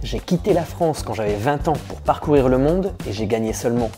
J'ai quitté la France quand j'avais 20 ans pour parcourir le monde et j'ai gagné seulement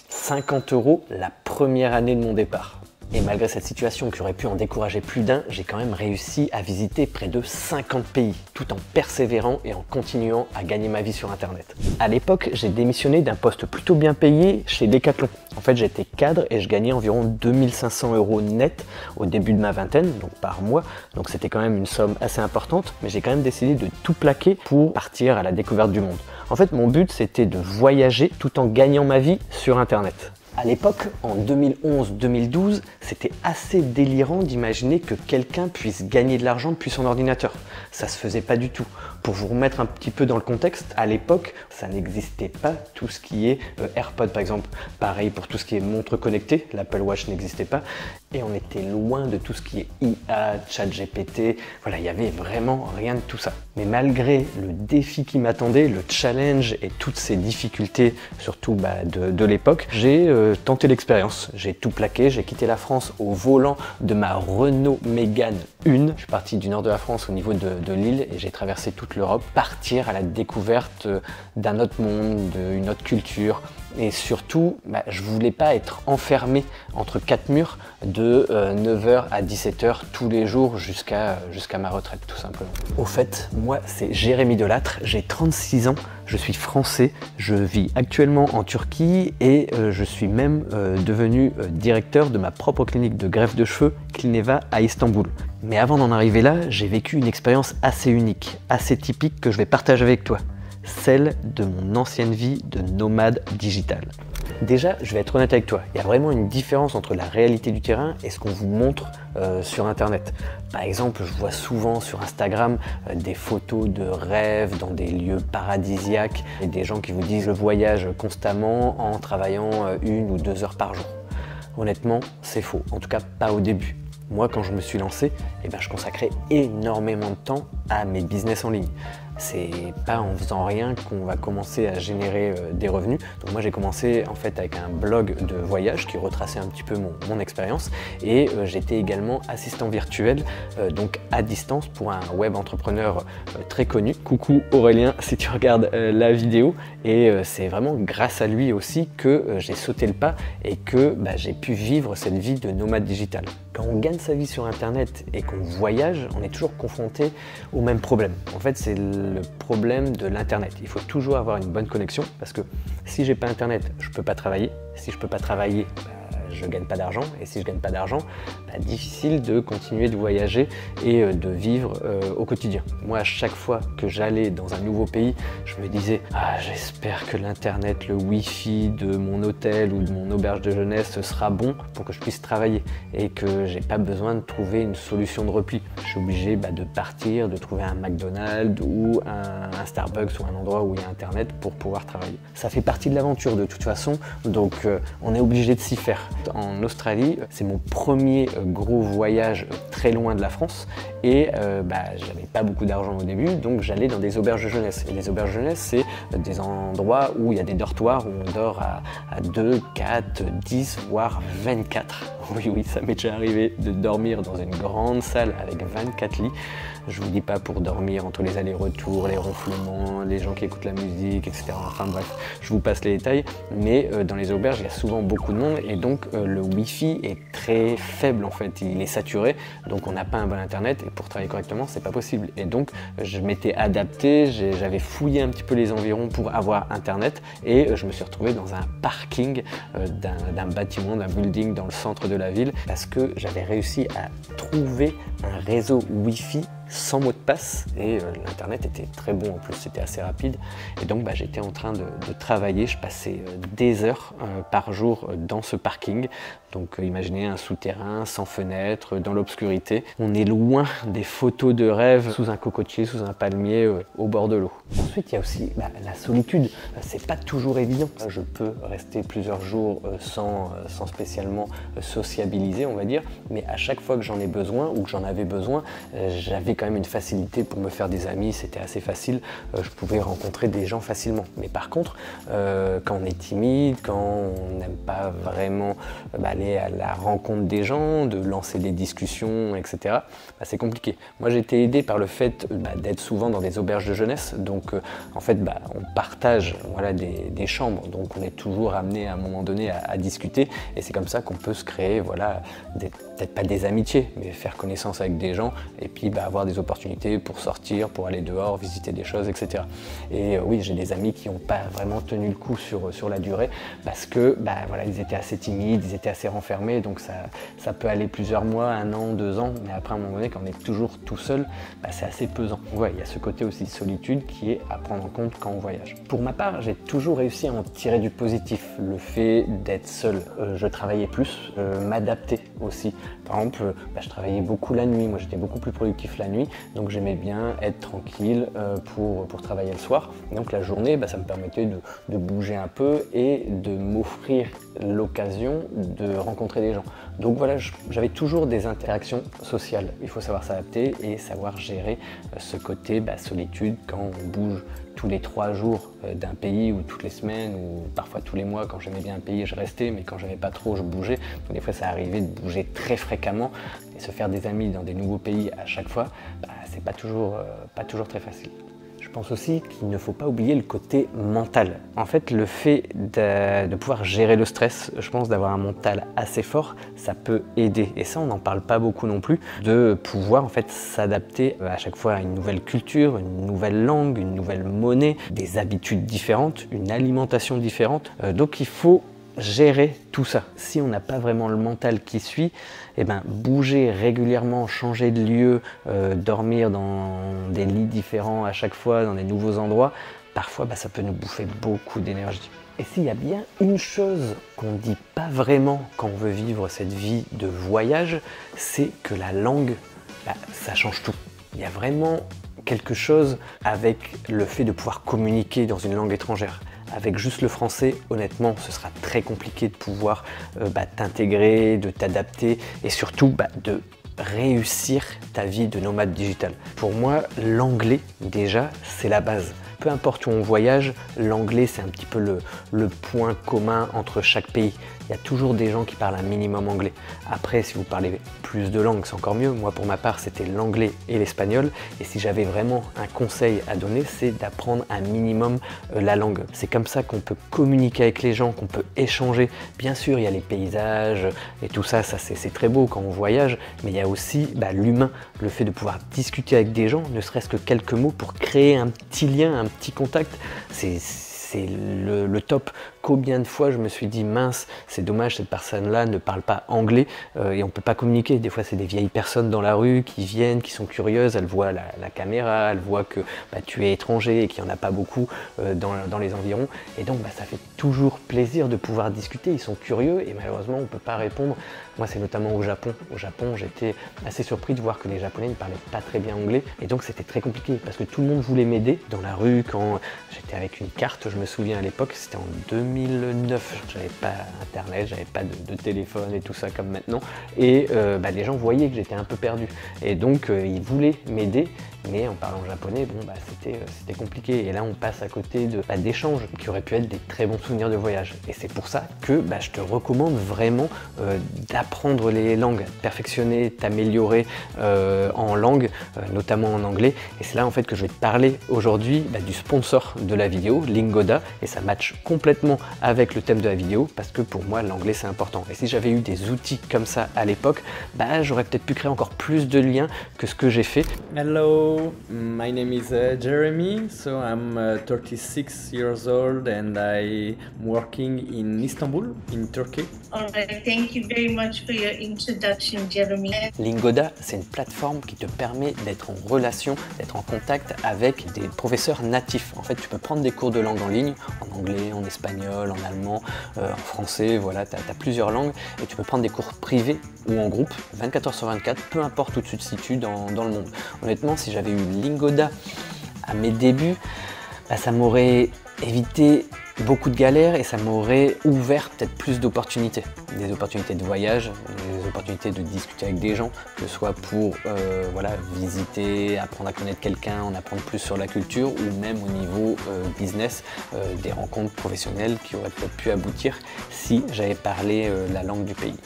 50 € la première année de mon départ. Et malgré cette situation qui aurait pu en décourager plus d'un, j'ai quand même réussi à visiter près de 50 pays, tout en persévérant et en continuant à gagner ma vie sur Internet. À l'époque, j'ai démissionné d'un poste plutôt bien payé chez Decathlon. En fait, j'étais cadre et je gagnais environ 2500 € net au début de ma vingtaine, donc par mois. Donc c'était quand même une somme assez importante, mais j'ai quand même décidé de tout plaquer pour partir à la découverte du monde. En fait, mon but, c'était de voyager tout en gagnant ma vie sur Internet. À l'époque, en 2011-2012, c'était assez délirant d'imaginer que quelqu'un puisse gagner de l'argent depuis son ordinateur. Ça se faisait pas du tout. Pour vous remettre un petit peu dans le contexte, à l'époque, ça n'existait pas tout ce qui est AirPod par exemple. Pareil pour tout ce qui est montre connectée, l'Apple Watch n'existait pas. Et on était loin de tout ce qui est IA, ChatGPT, voilà, il n'y avait vraiment rien de tout ça. Mais malgré le défi qui m'attendait, le challenge et toutes ces difficultés, surtout de l'époque, j'ai tenté l'expérience. J'ai tout plaqué, j'ai quitté la France au volant de ma Renault Mégane 1. Je suis parti du nord de la France au niveau de Lille et j'ai traversé toute l'Europe, partir à la découverte d'un autre monde, d'une autre culture. Et surtout, je voulais pas être enfermé entre quatre murs de 9h à 17h tous les jours jusqu'à ma retraite, tout simplement. Au fait, moi, c'est Jérémy Delattre, j'ai 36 ans, je suis français, je vis actuellement en Turquie et je suis même devenu directeur de ma propre clinique de greffe de cheveux, Clineva, à Istanbul. Mais avant d'en arriver là, j'ai vécu une expérience assez unique, assez typique que je vais partager avec toi. Celle de mon ancienne vie de nomade digital. Déjà, je vais être honnête avec toi, il y a vraiment une différence entre la réalité du terrain et ce qu'on vous montre sur Internet. Par exemple, je vois souvent sur Instagram des photos de rêves dans des lieux paradisiaques et des gens qui vous disent « je voyage constamment en travaillant 1 ou 2 heures par jour ». Honnêtement, c'est faux, en tout cas pas au début. Moi, quand je me suis lancé, je consacrais énormément de temps à mes business en ligne. C'est pas en faisant rien qu'on va commencer à générer des revenus. Donc moi j'ai commencé en fait avec un blog de voyage qui retraçait un petit peu mon expérience et j'étais également assistant virtuel donc à distance pour un web entrepreneur très connu. Coucou Aurélien si tu regardes la vidéo et c'est vraiment grâce à lui aussi que j'ai sauté le pas et que j'ai pu vivre cette vie de nomade digital. Quand on gagne sa vie sur Internet et qu'on voyage, on est toujours confronté au même problème. En fait, c'est le problème de l'Internet. Il faut toujours avoir une bonne connexion parce que si j'ai pas Internet, je peux pas travailler. Si je peux pas travailler, je gagne pas d'argent. Et si je gagne pas d'argent, difficile de continuer de voyager et de vivre au quotidien. Moi, à chaque fois que j'allais dans un nouveau pays, je me disais « Ah, j'espère que l'Internet, le Wi-Fi de mon hôtel ou de mon auberge de jeunesse sera bon pour que je puisse travailler et que j'ai pas besoin de trouver une solution de repli. Je suis obligé de partir, de trouver un McDonald's ou un Starbucks ou un endroit où il y a Internet pour pouvoir travailler. Ça fait partie de l'aventure de toute façon, donc on est obligé de s'y faire. En Australie, c'est mon premier gros voyage très loin de la France et j'avais pas beaucoup d'argent au début, donc j'allais dans des auberges de jeunesse. Et les auberges de jeunesse, c'est des endroits où il y a des dortoirs où on dort à 2, 4, 10, voire 24. Oui, ça m'est déjà arrivé de dormir dans une grande salle avec 24 lits. Je vous dis pas pour dormir entre les allers-retours, les ronflements, les gens qui écoutent la musique, etc. Enfin bref, je vous passe les détails. Mais dans les auberges, il y a souvent beaucoup de monde et donc le Wi-Fi est très faible en fait. Il est saturé, donc on n'a pas un bon Internet et pour travailler correctement, c'est pas possible. Et donc je m'étais adapté, j'avais fouillé un petit peu les environs pour avoir Internet et je me suis retrouvé dans un parking d'un bâtiment, d'un building dans le centre de la ville parce que j'avais réussi à trouver un réseau Wi-Fi sans mot de passe et l'internet était très bon en plus, c'était assez rapide et donc j'étais en train de travailler, je passais des heures par jour dans ce parking. Donc imaginez un souterrain sans fenêtre, dans l'obscurité. On est loin des photos de rêve sous un cocotier, sous un palmier, au bord de l'eau. Ensuite, il y a aussi la solitude. C'est pas toujours évident. Je peux rester plusieurs jours sans spécialement sociabiliser, on va dire, mais à chaque fois que j'en ai besoin ou que j'en avais besoin, j'avais quand même une facilité pour me faire des amis, c'était assez facile, je pouvais rencontrer des gens facilement. Mais par contre, quand on est timide, quand on n'aime pas vraiment aller à la rencontre des gens, de lancer des discussions, etc., c'est compliqué. Moi j'ai été aidé par le fait d'être souvent dans des auberges de jeunesse, donc en fait on partage des chambres, donc on est toujours amené à un moment donné à discuter, et c'est comme ça qu'on peut se créer, peut-être pas des amitiés, mais faire connaissance avec des gens, et puis avoir des opportunités pour sortir, pour aller dehors, visiter des choses, etc. Et oui, j'ai des amis qui n'ont pas vraiment tenu le coup sur la durée, parce que ils étaient assez timides, ils étaient assez renfermés, donc ça peut aller plusieurs mois, 1 an, 2 ans, mais après à un moment donné, quand on est toujours tout seul, c'est assez pesant. Ouais, il y a ce côté aussi solitude qui est à prendre en compte quand on voyage. Pour ma part, j'ai toujours réussi à en tirer du positif, le fait d'être seul. Je travaillais plus, m'adapter aussi. Par exemple, je travaillais beaucoup la nuit, moi j'étais beaucoup plus productif la nuit, donc j'aimais bien être tranquille pour travailler le soir. Donc la journée, ça me permettait de bouger un peu et de m'offrir l'occasion de rencontrer des gens. Donc voilà, j'avais toujours des interactions sociales. Il faut savoir s'adapter et savoir gérer ce côté solitude quand on bouge tous les 3 jours d'un pays, ou toutes les semaines, ou parfois tous les mois. Quand j'aimais bien un pays, je restais, mais quand j'aimais pas trop, je bougeais. Donc des fois, ça arrivait de bouger très fréquemment, et se faire des amis dans des nouveaux pays à chaque fois, c'est pas toujours très facile. Je pense aussi qu'il ne faut pas oublier le côté mental. En fait, le fait de pouvoir gérer le stress, je pense d'avoir un mental assez fort, ça peut aider. Et ça, on n'en parle pas beaucoup non plus, de pouvoir en fait s'adapter à chaque fois à une nouvelle culture, une nouvelle langue, une nouvelle monnaie, des habitudes différentes, une alimentation différente. Donc il faut gérer tout ça. Si on n'a pas vraiment le mental qui suit, bouger régulièrement, changer de lieu, dormir dans des lits différents à chaque fois, dans des nouveaux endroits, parfois ça peut nous bouffer beaucoup d'énergie. Et s'il y a bien une chose qu'on ne dit pas vraiment quand on veut vivre cette vie de voyage, c'est que la langue, ça change tout. Il y a vraiment quelque chose avec le fait de pouvoir communiquer dans une langue étrangère. Avec juste le français, honnêtement, ce sera très compliqué de pouvoir t'intégrer, de t'adapter, et surtout de réussir ta vie de nomade digital. Pour moi, l'anglais, déjà, c'est la base. Peu importe où on voyage, l'anglais, c'est un petit peu le point commun entre chaque pays. Il y a toujours des gens qui parlent un minimum anglais. Après, si vous parlez plus de langues, c'est encore mieux. Moi, pour ma part, c'était l'anglais et l'espagnol. Et si j'avais vraiment un conseil à donner, c'est d'apprendre un minimum la langue. C'est comme ça qu'on peut communiquer avec les gens, qu'on peut échanger. Bien sûr, il y a les paysages et tout ça, c'est très beau quand on voyage. Mais il y a aussi l'humain, le fait de pouvoir discuter avec des gens, ne serait-ce que quelques mots pour créer un petit lien, un petit contact. C'est le top. Combien de fois je me suis dit mince, c'est dommage, cette personne-là ne parle pas anglais et on ne peut pas communiquer. Des fois, c'est des vieilles personnes dans la rue qui viennent, qui sont curieuses, elles voient la caméra, elles voient que tu es étranger et qu'il n'y en a pas beaucoup dans les environs. Et donc, ça fait toujours plaisir de pouvoir discuter. Ils sont curieux et malheureusement, on ne peut pas répondre. Moi, c'est notamment au Japon. Au Japon, j'étais assez surpris de voir que les Japonais ne parlaient pas très bien anglais. Et donc, c'était très compliqué parce que tout le monde voulait m'aider dans la rue. Quand j'étais avec une carte, je me souviens à l'époque, c'était en 2009. J'avais pas internet, j'avais pas de téléphone et tout ça comme maintenant. Et les gens voyaient que j'étais un peu perdu. Et donc, ils voulaient m'aider. Mais en parlant japonais, c'était compliqué. Et là, on passe à côté d'échanges qui auraient pu être des très bons souvenirs de voyage. Et c'est pour ça que je te recommande vraiment d'apprendre les langues, perfectionner, t'améliorer en langue, notamment en anglais. Et c'est là en fait que je vais te parler aujourd'hui du sponsor de la vidéo, Lingoda. Et ça match complètement avec le thème de la vidéo parce que pour moi, l'anglais c'est important. Et si j'avais eu des outils comme ça à l'époque, j'aurais peut-être pu créer encore plus de liens que ce que j'ai fait. Hello, my name is Jeremy, so I'm 36 years old and I'm working in Istanbul, in Turkey. Alright, thank you very much for your introduction, Jeremy. Lingoda, c'est une plateforme qui te permet d'être en relation, d'être en contact avec des professeurs natifs. En fait, tu peux prendre des cours de langue en ligne, en anglais, en espagnol, en allemand, en français, voilà, tu as plusieurs langues et tu peux prendre des cours privés ou en groupe, 24 heures sur 24, peu importe où tu te situes dans le monde. Honnêtement, si j'avais eu Lingoda à mes débuts, ça m'aurait évité beaucoup de galères et ça m'aurait ouvert peut-être plus d'opportunités. Des opportunités de voyage, des l'opportunité de discuter avec des gens, que ce soit pour voilà, visiter, apprendre à connaître quelqu'un, en apprendre plus sur la culture, ou même au niveau business, des rencontres professionnelles qui auraient peut-être pu aboutir si j'avais parlé la langue du pays.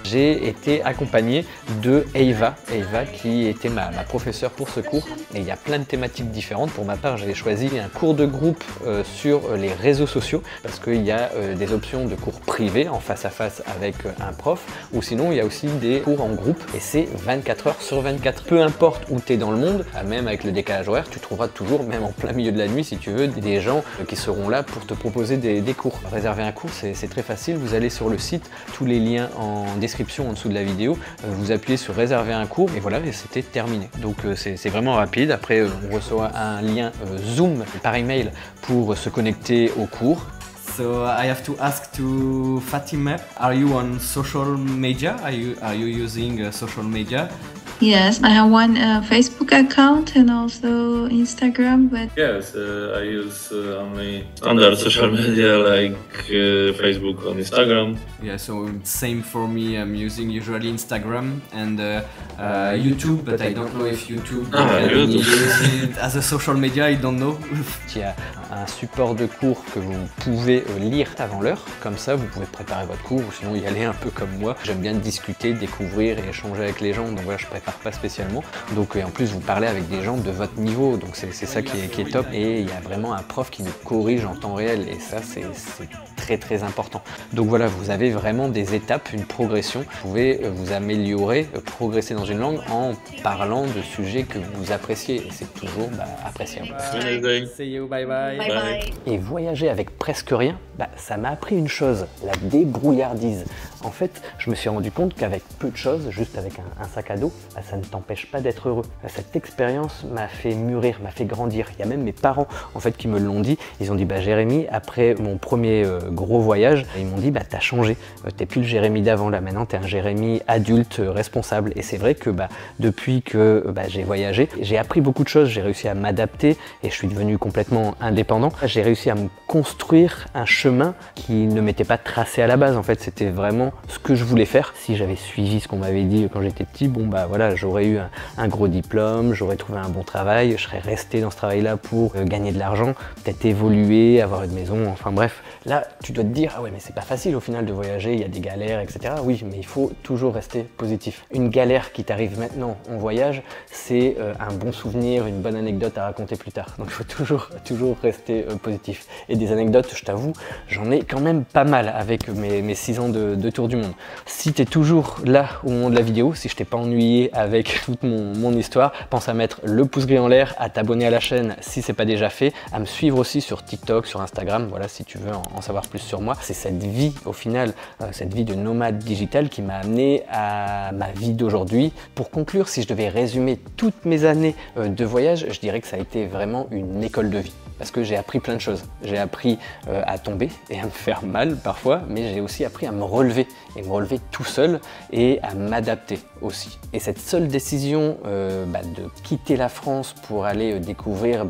J'ai été accompagné de Eva qui était ma professeure pour ce cours, et il y a plein de thématiques différentes. Pour ma part, j'ai choisi un cours de groupe sur les réseaux sociaux parce qu'il y a des options de cours privés en face à face avec un prof, ou sinon il y a aussi des cours en groupe, et c'est 24 heures sur 24. Peu importe où tu es dans le monde, même avec le décalage horaire, tu trouveras toujours, même en plein milieu de la nuit si tu veux, des gens qui seront là pour te proposer des cours. Réserver un cours, c'est très facile, vous allez sur le site, tous les liens en description en dessous de la vidéo, vous appuyez sur réserver un cours et voilà, et c'était terminé. Donc c'est vraiment rapide. Après on reçoit un lien Zoom par email pour se connecter au cours. So I have to ask to Fatima, are you on social media? Are you using social media? Yes, I have one Facebook account and also Instagram, but Yes, I use only standard social media like Facebook and Instagram. Yeah, so same for me. I'm using usually Instagram and YouTube, but I don't know if YouTube can use it as a social media. I don't know. Il y a un support de cours que vous pouvez lire avant l'heure, comme ça vous pouvez préparer votre cours, ou sinon y aller un peu comme moi. J'aime bien discuter, découvrir et échanger avec les gens, donc voilà, je prépare pas spécialement. Donc et en plus vous parlez avec des gens de votre niveau, donc c'est ça qui est top, et il y a vraiment un prof qui nous corrige en temps réel, et ça c'est très important. Donc voilà, vous avez vraiment des étapes, une progression. Vous pouvez vous améliorer, progresser dans une langue en parlant de sujets que vous appréciez, et c'est toujours appréciable. See you, bye bye. bye bye. Et voyager avec presque rien, ça m'a appris une chose, la débrouillardise. En fait, je me suis rendu compte qu'avec peu de choses, juste avec un sac à dos, ça ne t'empêche pas d'être heureux. Cette expérience m'a fait mûrir, m'a fait grandir. Il y a même mes parents en fait qui me l'ont dit. Ils ont dit Jérémy, après mon premier gros voyage, ils m'ont dit t'as changé, t'es plus le Jérémy d'avant là, maintenant t'es un Jérémy adulte, responsable. Et c'est vrai que depuis que j'ai voyagé, j'ai appris beaucoup de choses, j'ai réussi à m'adapter et je suis devenu complètement indépendant. J'ai réussi à me construire un chemin qui ne m'était pas tracé à la base. En fait, c'était vraiment ce que je voulais faire. Si j'avais suivi ce qu'on m'avait dit quand j'étais petit, voilà, j'aurais eu un gros diplôme, j'aurais trouvé un bon travail, je serais resté dans ce travail-là pour gagner de l'argent, peut-être évoluer, avoir une maison, enfin bref. Là, tu dois te dire, ah ouais, mais c'est pas facile au final de voyager, il y a des galères, etc. Oui, mais il faut toujours rester positif. Une galère qui t'arrive maintenant en voyage, c'est un bon souvenir, une bonne anecdote à raconter plus tard. Donc il faut toujours rester positif. Et des anecdotes, je t'avoue, j'en ai quand même pas mal avec mes 6 ans de tour du monde. Si tu es toujours là au moment de la vidéo, si je t'ai pas ennuyé avec toute mon histoire, pense à mettre le pouce gris en l'air, à t'abonner à la chaîne si c'est pas déjà fait, à me suivre aussi sur TikTok, sur Instagram, voilà, si tu veux en savoir plus sur moi. C'est cette vie au final, cette vie de nomade digital qui m'a amené à ma vie d'aujourd'hui. Pour conclure, si je devais résumer toutes mes années de voyage, je dirais que ça a été vraiment une école de vie. Parce que j'ai appris plein de choses. J'ai appris à tomber et à me faire mal parfois, mais j'ai aussi appris à me relever, et me relever tout seul, et à m'adapter aussi. Et cette seule décision de quitter la France pour aller découvrir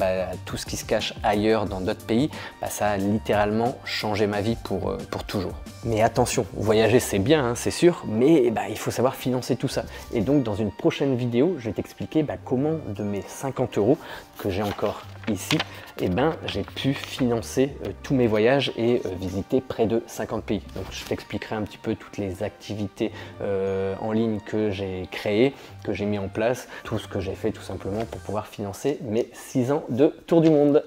tout ce qui se cache ailleurs dans d'autres pays, ça a littéralement changé ma vie pour toujours. Mais attention, voyager c'est bien, hein, c'est sûr, mais il faut savoir financer tout ça. Et donc dans une prochaine vidéo, je vais t'expliquer comment de mes 50 € que j'ai encore ici, j'ai pu financer tous mes voyages et visiter près de 50 pays. Donc je t'expliquerai un petit peu toutes les activités en ligne que j'ai créées, que j'ai mis en place, tout ce que j'ai fait tout simplement pour pouvoir financer mes 6 ans de tour du monde.